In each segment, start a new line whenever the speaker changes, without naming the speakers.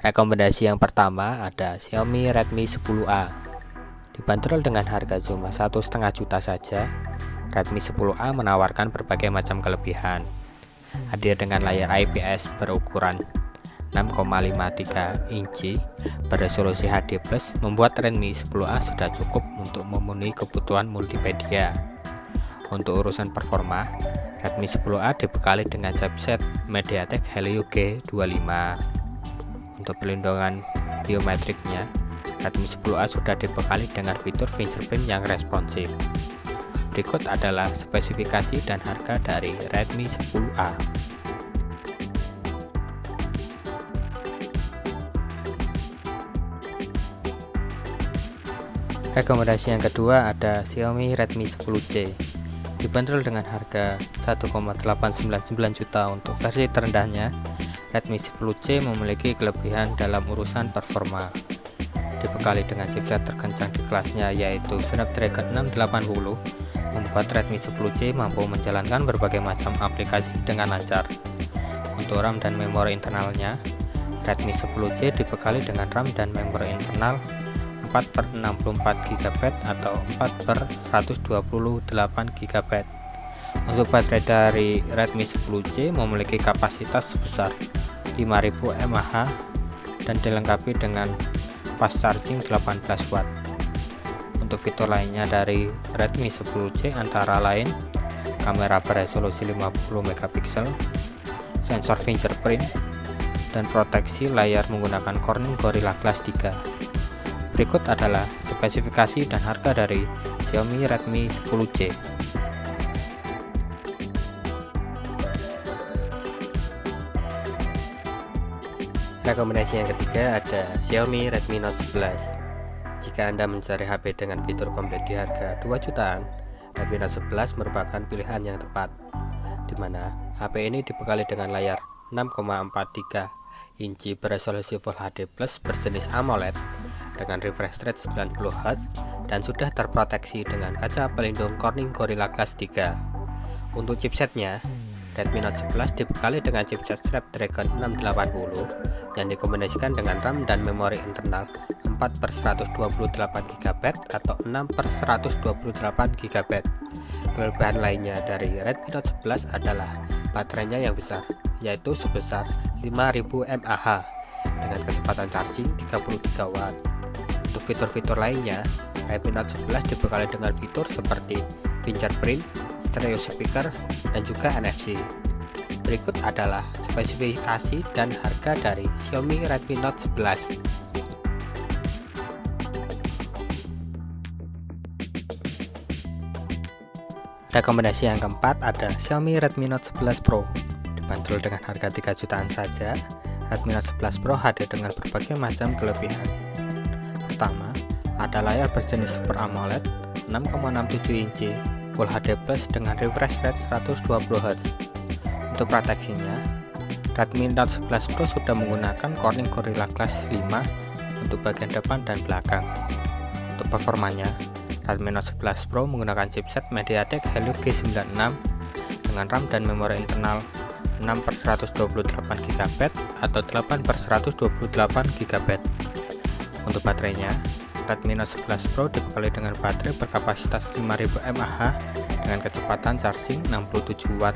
Rekomendasi yang pertama ada Xiaomi Redmi 10A. Dibanderol dengan harga cuma 1,5 juta saja, Redmi 10A menawarkan berbagai macam kelebihan. Hadir dengan layar IPS berukuran 6,53 inci beresolusi HD+, membuat Redmi 10A sudah cukup untuk memenuhi kebutuhan multimedia. Untuk urusan performa, Redmi 10A dibekali dengan chipset MediaTek Helio G25. Untuk pelindungan biometriknya, Redmi 10A sudah dibekali dengan fitur fingerprint yang responsif. Berikut adalah spesifikasi dan harga dari Redmi 10A. Rekomendasi yang kedua ada Xiaomi Redmi 10C. Dibanderol dengan harga 1,899 juta untuk versi terendahnya. Redmi 10C memiliki kelebihan dalam urusan performa. Dibekali dengan chipset terkencang di kelasnya yaitu Snapdragon 680, membuat Redmi 10C mampu menjalankan berbagai macam aplikasi dengan lancar. Untuk RAM dan memori internalnya, Redmi 10C dibekali dengan RAM dan memori internal 4/64 GB atau 4/128 GB. Untuk baterai dari Redmi 10C memiliki kapasitas sebesar 5000 mAh dan dilengkapi dengan fast charging 18 watt. Untuk fitur lainnya dari Redmi 10C antara lain kamera beresolusi 50 megapiksel, sensor fingerprint, dan proteksi layar menggunakan Corning Gorilla Glass 3. Berikut adalah spesifikasi dan harga dari Xiaomi Redmi 10C. Rekomendasi yang ketiga ada Xiaomi Redmi Note 11. Jika Anda mencari HP dengan fitur komplit di harga 2 jutaan, Redmi Note 11 merupakan pilihan yang tepat, di mana HP ini dibekali dengan layar 6,43 inci beresolusi Full HD Plus berjenis AMOLED dengan refresh rate 90 Hz dan sudah terproteksi dengan kaca pelindung Corning Gorilla Glass 3. Untuk chipsetnya, Redmi Note 11 dibekali dengan chipset Snapdragon 680 yang dikombinasikan dengan RAM dan memori internal 4/128 GB atau 6/128 GB. Kelebihan lainnya dari Redmi Note 11 adalah baterainya yang besar, yaitu sebesar 5000 mAh dengan kecepatan charging 33 watt. Untuk fitur-fitur lainnya, Redmi Note 11 dibekali dengan fitur seperti fingerprint, stereo speaker, dan juga NFC. Berikut adalah spesifikasi dan harga dari Xiaomi Redmi Note 11. Rekomendasi yang keempat ada Xiaomi Redmi Note 11 Pro. Dibanderol dengan harga 3 jutaan saja, Redmi Note 11 Pro hadir dengan berbagai macam kelebihan. Pertama, ada layar berjenis Super AMOLED 6,67 inci Full HD Plus dengan refresh rate 120 Hz. Untuk proteksinya, Redmi Note 11 Pro sudah menggunakan Corning Gorilla Glass 5 untuk bagian depan dan belakang. Untuk performanya, Redmi Note 11 Pro menggunakan chipset MediaTek Helio G96 dengan RAM dan memori internal 6/128 GB atau 8/128 GB. Untuk baterainya, Redmi Note 11 Pro dibekali dengan baterai berkapasitas 5000 mAh dengan kecepatan charging 67 watt.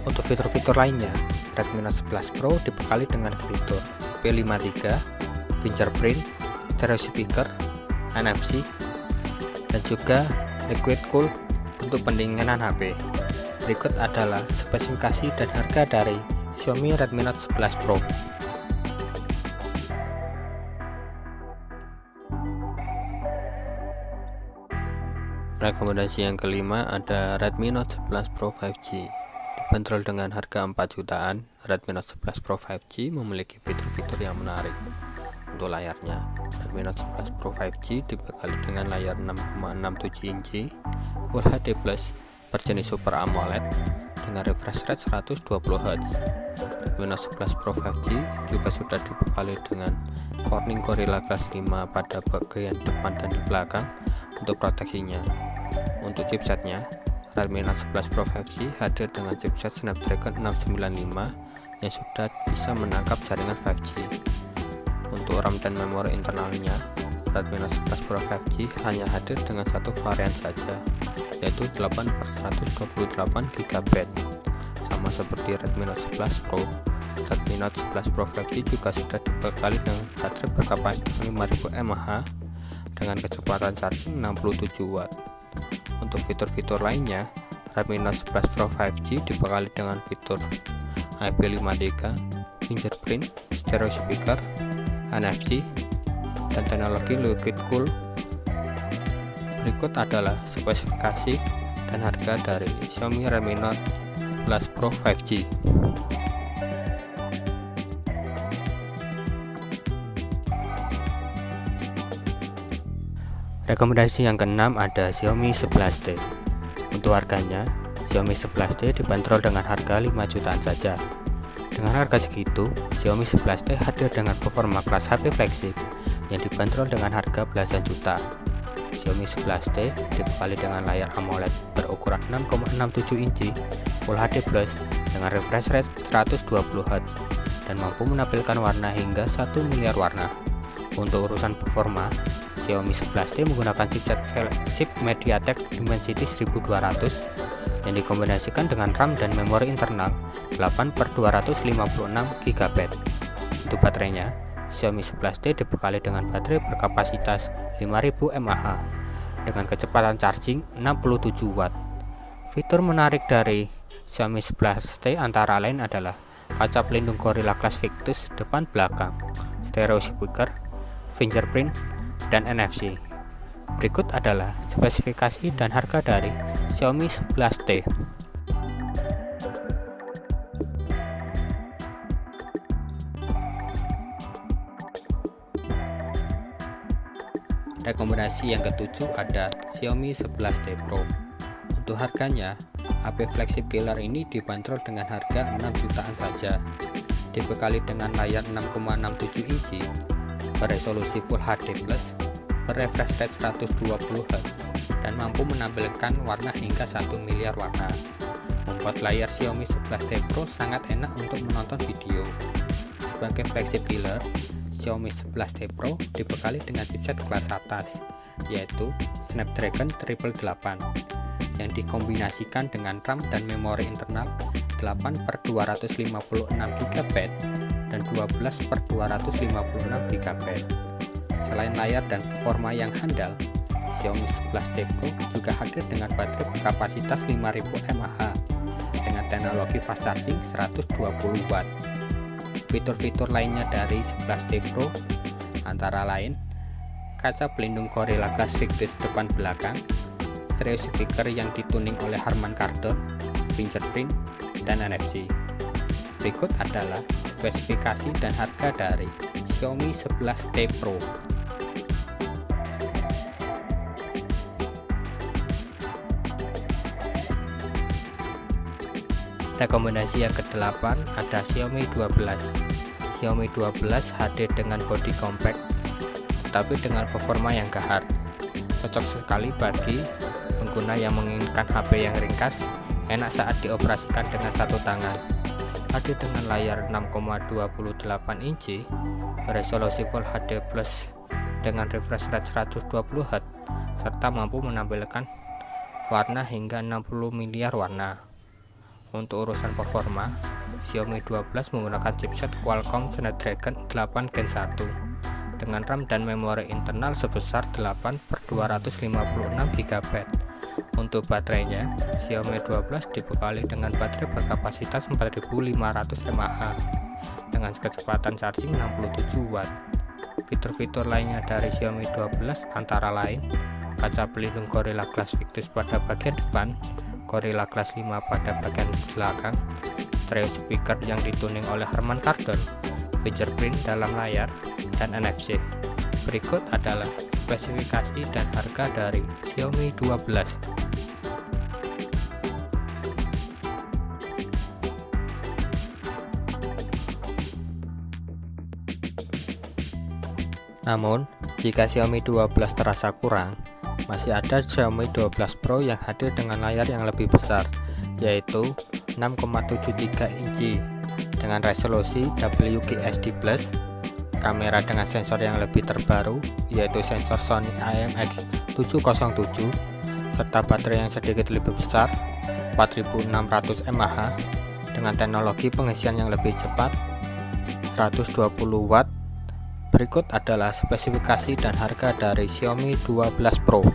Untuk fitur-fitur lainnya, Redmi Note 11 Pro dibekali dengan fitur IP53, fingerprint, stereo speaker, NFC, dan juga liquid cool untuk pendinginan HP. Berikut adalah spesifikasi dan harga dari Xiaomi Redmi Note 11 Pro. Rekomendasi yang kelima ada Redmi Note 11 Pro 5G. Dibanderol dengan harga 4 jutaan, Redmi Note 11 Pro 5G memiliki fitur-fitur yang menarik. Untuk layarnya, Redmi Note 11 Pro 5G dibekali dengan layar 6,67 inci Full HD Plus berjenis Super AMOLED dengan refresh rate 120 Hz. Redmi Note 11 Pro 5G juga sudah dibekali dengan Corning Gorilla Glass 5 pada bagian depan dan di belakang untuk proteksinya. Untuk chipsetnya, Redmi Note 11 Pro 5G hadir dengan chipset Snapdragon 695 yang sudah bisa menangkap jaringan 5G. Untuk RAM dan memori internalnya, Redmi Note 11 Pro 5G hanya hadir dengan satu varian saja, yaitu 8/128 GB. Sama seperti Redmi Note 11 Pro, Redmi Note 11 Pro 5G juga sudah dibekali dengan baterai berkapasitas 5000 mAh dengan kecepatan charging 67 Watt. Untuk fitur-fitur lainnya, Redmi Note 11 Pro 5G dibekali dengan fitur IP53, fingerprint, stereo speaker, NFC, dan teknologi liquid cool. Berikut adalah spesifikasi dan harga dari Xiaomi Redmi Note 11 Pro 5G. Rekomendasi yang keenam ada Xiaomi 11T. Untuk harganya, Xiaomi 11T dibanderol dengan harga 5 jutaan saja. Dengan harga segitu, Xiaomi 11T hadir dengan performa kelas HP flagship yang dibanderol dengan harga belasan juta. Xiaomi 11T dibekali dengan layar AMOLED berukuran 6,67 inci Full HD Plus dengan refresh rate 120Hz dan mampu menampilkan warna hingga 1 miliar warna. Untuk urusan performa, Xiaomi 11T menggunakan chipset flagship MediaTek Dimensity 1200 yang dikombinasikan dengan RAM dan memori internal 8/256 GB. Untuk baterainya, Xiaomi 11T dibekali dengan baterai berkapasitas 5000 mAh dengan kecepatan charging 67 Watt. Fitur menarik dari Xiaomi 11T antara lain adalah kaca pelindung Gorilla Glass Victus depan belakang, stereo speaker, fingerprint, dan NFC. Berikut adalah spesifikasi dan harga dari Xiaomi 11T. Rekomendasi yang ketujuh ada Xiaomi 11T Pro. Untuk harganya, HP flagship killer ini dibanderol dengan harga 6 jutaan saja. Dibekali dengan layar 6,67 inci, beresolusi Full HD Plus, berefresh rate 120Hz, dan mampu menampilkan warna hingga 1 miliar warna. Membuat layar Xiaomi 11T Pro sangat enak untuk menonton video. Sebagai flagship killer, Xiaomi 11T Pro dibekali dengan chipset kelas atas, yaitu Snapdragon 888, yang dikombinasikan dengan RAM dan memori internal 8/256 GB dan 12/256 GB. Selain layar dan performa yang handal, Xiaomi 11T Pro juga hadir dengan baterai berkapasitas 5000 mAh dengan teknologi fast charging 120 Watt. Fitur-fitur lainnya dari 11T Pro antara lain kaca pelindung Gorilla Glass Victus depan belakang, stereo speaker yang dituning oleh Harman Kardon, fingerprint, dan NFC. Berikut adalah spesifikasi dan harga dari Xiaomi 11T Pro. Rekomendasi yang ke-8 ada Xiaomi 12. Xiaomi 12 hadir dengan bodi compact tetapi dengan performa yang gahar. Cocok sekali bagi pengguna yang menginginkan HP yang ringkas, enak saat dioperasikan dengan satu tangan. Hadir dengan layar 6,28 inci, beresolusi Full HD Plus dengan refresh rate 120Hz, serta mampu menampilkan warna hingga 60 miliar warna. Untuk urusan performa, Xiaomi 12 menggunakan chipset Qualcomm Snapdragon 8 Gen 1 dengan RAM dan memori internal sebesar 8/256 GB. Untuk baterainya, Xiaomi 12 dibekali dengan baterai berkapasitas 4500 mAh dengan kecepatan charging 67 Watt. Fitur-fitur lainnya dari Xiaomi 12 antara lain kaca pelindung Gorilla Glass Victus pada bagian depan, Gorilla Glass 5 pada bagian belakang, stereo speaker yang dituning oleh Harman Kardon, fingerprint dalam layar, dan NFC. Berikut adalah spesifikasi dan harga dari Xiaomi 12. Namun, jika Xiaomi 12 terasa kurang, masih ada Xiaomi 12 Pro yang hadir dengan layar yang lebih besar, yaitu 6,73 inci dengan resolusi WQHD+, kamera dengan sensor yang lebih terbaru, yaitu sensor Sony IMX707, serta baterai yang sedikit lebih besar, 4600 mAh, dengan teknologi pengisian yang lebih cepat, 120 Watt. Berikut adalah spesifikasi dan harga dari Xiaomi 12 Pro.